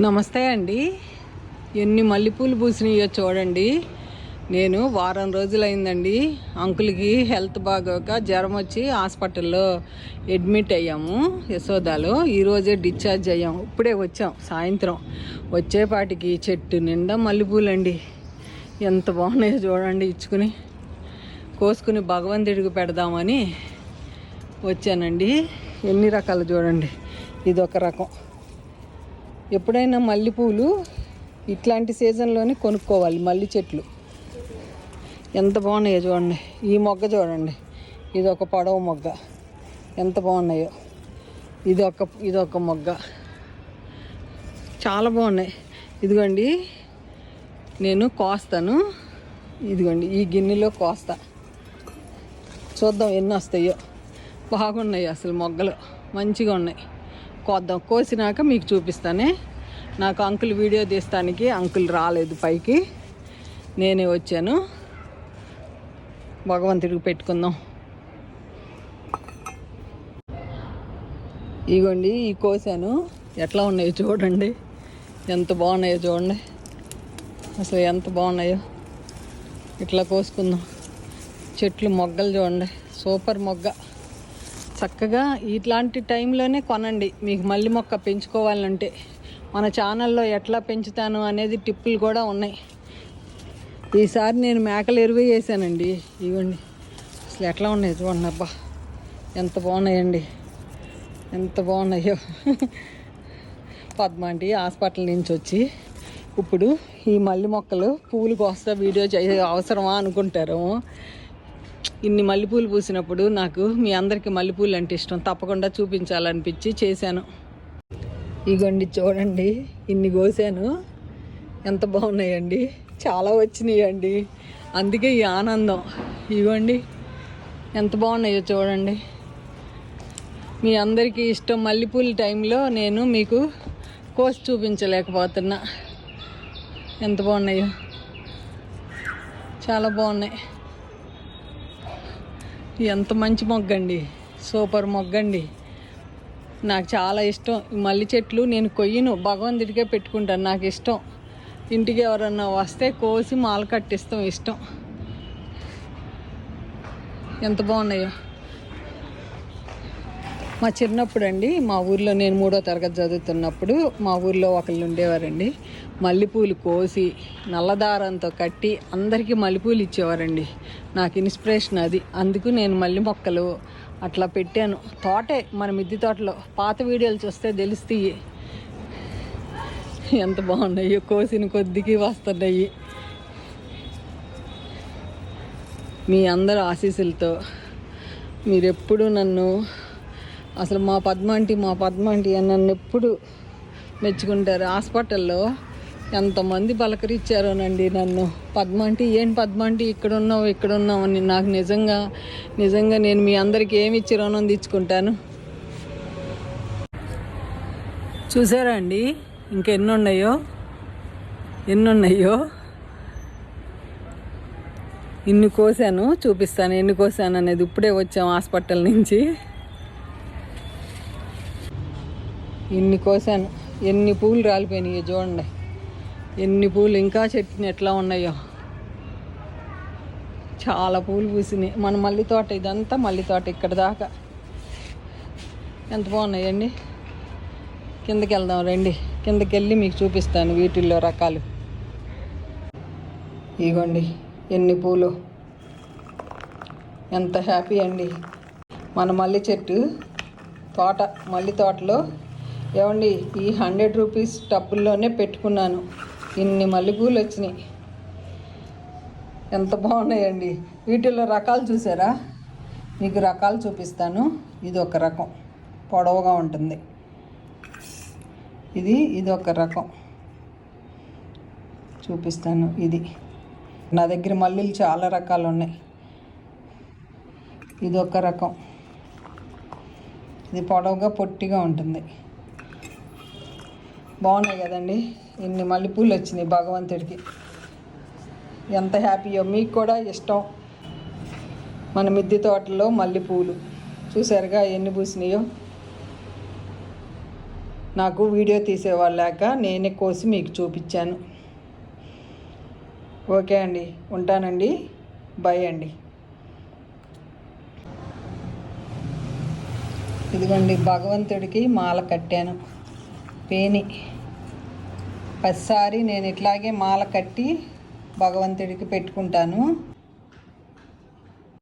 నమస్తే అండి. ఎన్ని మల్లెపూలు పూసినాయో చూడండి. నేను వారం రోజులైందండి అంకుల్కి హెల్త్ బాగోక జ్వరం వచ్చి హాస్పిటల్లో అడ్మిట్ అయ్యాము యశోదాలో. ఈరోజే డిశ్చార్జ్ అయ్యాము. ఇప్పుడే వచ్చాం సాయంత్రం. వచ్చేపాటికి చెట్టు నిండా మల్లెపూలండి. ఎంత బాగున్నాయో చూడండి. ఇచ్చుకుని కోసుకుని భగవంతుడికి పెడదామని వచ్చానండి. ఎన్ని రకాలు చూడండి. ఇదొక రకం. ఎప్పుడైనా మల్లెపూలు ఇట్లాంటి సీజన్లోనే కొనుక్కోవాలి. మల్లె చెట్లు ఎంత బాగున్నాయో చూడండి. ఈ మొగ్గ చూడండి. ఇది ఒక పొడవు మొగ్గ ఎంత బాగున్నాయో. ఇదొక మొగ్గ చాలా బాగున్నాయి. ఇదిగోండి నేను కోస్తాను. ఇదిగోండి ఈ గిన్నెలో కోస్తా. చూద్దాం ఎన్ని వస్తాయో. బాగున్నాయి అసలు మొగ్గలు మంచిగా ఉన్నాయి. కోద్దాం. కోసినాక మీకు చూపిస్తానే. నాకు అంకుల్ వీడియో తీస్తానికి అంకుల్ రాలేదు పైకి, నేనే వచ్చాను. భగవంతుడికి పెట్టుకుందాం. ఇగోండి ఈ కోసాను. ఎట్లా ఉన్నాయో చూడండి. ఎంత బాగున్నాయో చూడండి. అసలు ఎంత బాగున్నాయో. ఇట్లా కోసుకుందాం. చెట్లు మొగ్గలు చూడండి. సూపర్ మొగ్గ. చక్కగా ఇట్లాంటి టైంలోనే కొనండి. మీకు మల్లె మొక్క పెంచుకోవాలంటే మన ఛానల్లో ఎట్లా పెంచుతాను అనేది టిప్పులు కూడా ఉన్నాయి. ఈసారి నేను మేకలు ఎరువు వేసానండి. ఇవ్వండి అసలు ఎట్లా ఉన్నాయి చూడండి. అబ్బా ఎంత బాగున్నాయండి. ఎంత బాగున్నాయో. పద్మాంటి హాస్పిటల్ నుంచి వచ్చి ఇప్పుడు ఈ మల్లె మొక్కలు పువ్వులు కోస్తా వీడియో అవసరమా అనుకుంటారు. ఇన్ని మల్లెపూలు పూసినప్పుడు నాకు మీ అందరికీ మల్లెపూలు అంటే ఇష్టం. తప్పకుండా చూపించాలనిపించి చేశాను. ఇగోండి చూడండి. ఇన్ని కోసాను. ఎంత బాగున్నాయండి. చాలా వచ్చినాయండి. అందుకే ఈ ఆనందం. ఇగోండి ఎంత బాగున్నాయో చూడండి. మీ అందరికీ ఇష్టం మల్లెపూల టైంలో నేను మీకు కోసి చూపించలేకపోతున్నా. ఎంత బాగున్నాయో. చాలా బాగున్నాయి. ఎంత మంచి మొగ్గండి. సూపర్ మొగ్గండి. నాకు చాలా ఇష్టం ఈ మల్లె చెట్లు. నేను కొయ్యను, భగవంతుడికే పెట్టుకుంటాను. నాకు ఇష్టం. ఇంటికి ఎవరన్నా వస్తే కోసి మాల కట్టిస్తాం. ఇష్టం. ఎంత బాగున్నాయో. మా చిన్నప్పుడు అండి మా ఊర్లో నేను 3వ తరగతి చదువుతున్నప్పుడు మా ఊర్లో ఒకళ్ళు ఉండేవారండి. మల్లెపూలు కోసి నల్లదారంతో కట్టి అందరికీ మల్లెపూలు ఇచ్చేవారండి. నాకు ఇన్స్పిరేషన్ అది. అందుకు నేను మల్లె మొక్కలు అట్లా పెట్టాను. తోటే మన మిద్దె తోటలో. పాత వీడియోలు చూస్తే తెలుస్తాయి ఎంత బాగున్నాయో. కోసిన కొద్దికి వస్తున్నాయి. మీ అందరి ఆశీస్సులతో మీరెప్పుడు నన్ను అసలు మా పద్మాంటి అని నన్ను ఎప్పుడు మెచ్చుకుంటారు. హాస్పిటల్లో ఎంతమంది పలకరించారోనండి నన్ను. పద్మాంటి ఇక్కడ ఉన్నావు అని. నాకు నిజంగా నేను మీ అందరికీ ఏమి ఇచ్చి రుణం తెచ్చుకుంటాను. చూసారా అండి ఇంకెన్ని ఉన్నాయో. ఇన్ని కోసాను. చూపిస్తాను ఎన్ని కోసాను అనేది. ఇప్పుడే వచ్చాము హాస్పిటల్ నుంచి. ఇన్ని కోసాను. ఎన్ని పూలు రాలిపోయినాయో చూడండి. ఎన్ని పూలు ఇంకా చెట్టుని ఎట్లా ఉన్నాయో. చాలా పూలు పూసినాయి. మన మల్లె తోట ఇదంతా మల్లె తోట ఇక్కడ దాకా. ఎంత బాగున్నాయండి. కిందకి వెళ్దాం రండి. కిందకి వెళ్ళి మీకు చూపిస్తాను వీటిల్లో రకాలు. ఇగోండి ఎన్ని పూలు. ఎంత హ్యాపీ అండి. మన మల్లె చెట్టు తోట మల్లె తోటలో ఏమండి ఈ 100 రూపీస్ టబ్బుల్లోనే పెట్టుకున్నాను. ఇన్ని మల్లెపూలు వచ్చినాయి. ఎంత బాగున్నాయండి. వీటిల్లో రకాలు చూసారా? మీకు రకాలు చూపిస్తాను. ఇది ఒక రకం పొడవుగా ఉంటుంది. ఇది ఒక రకం చూపిస్తాను. ఇది నా దగ్గర మల్లెలు చాలా రకాలు ఉన్నాయి. ఇది ఒక రకం. ఇది పొడవుగా పొట్టిగా ఉంటుంది. బాగున్నాయి కదండి. ఇన్ని మల్లెపూలు వచ్చినాయి భగవంతుడికి. ఎంత హ్యాపీయో. మీకు కూడా ఇష్టం. మన మిద్దె తోటలో మల్లెపూలు చూసారుగా ఎన్ని పూసినాయో. నాకు వీడియో తీసేవాళ్ళు లేక నేనే కోసి మీకు చూపించాను. ఓకే అండి, ఉంటానండి. బాయ్ అండి. ఇదిగోండి భగవంతుడికి మాల కట్టాను. పేని ప్రతిసారి నేను ఇట్లాగే మాల కట్టి భగవంతుడికి పెట్టుకుంటాను.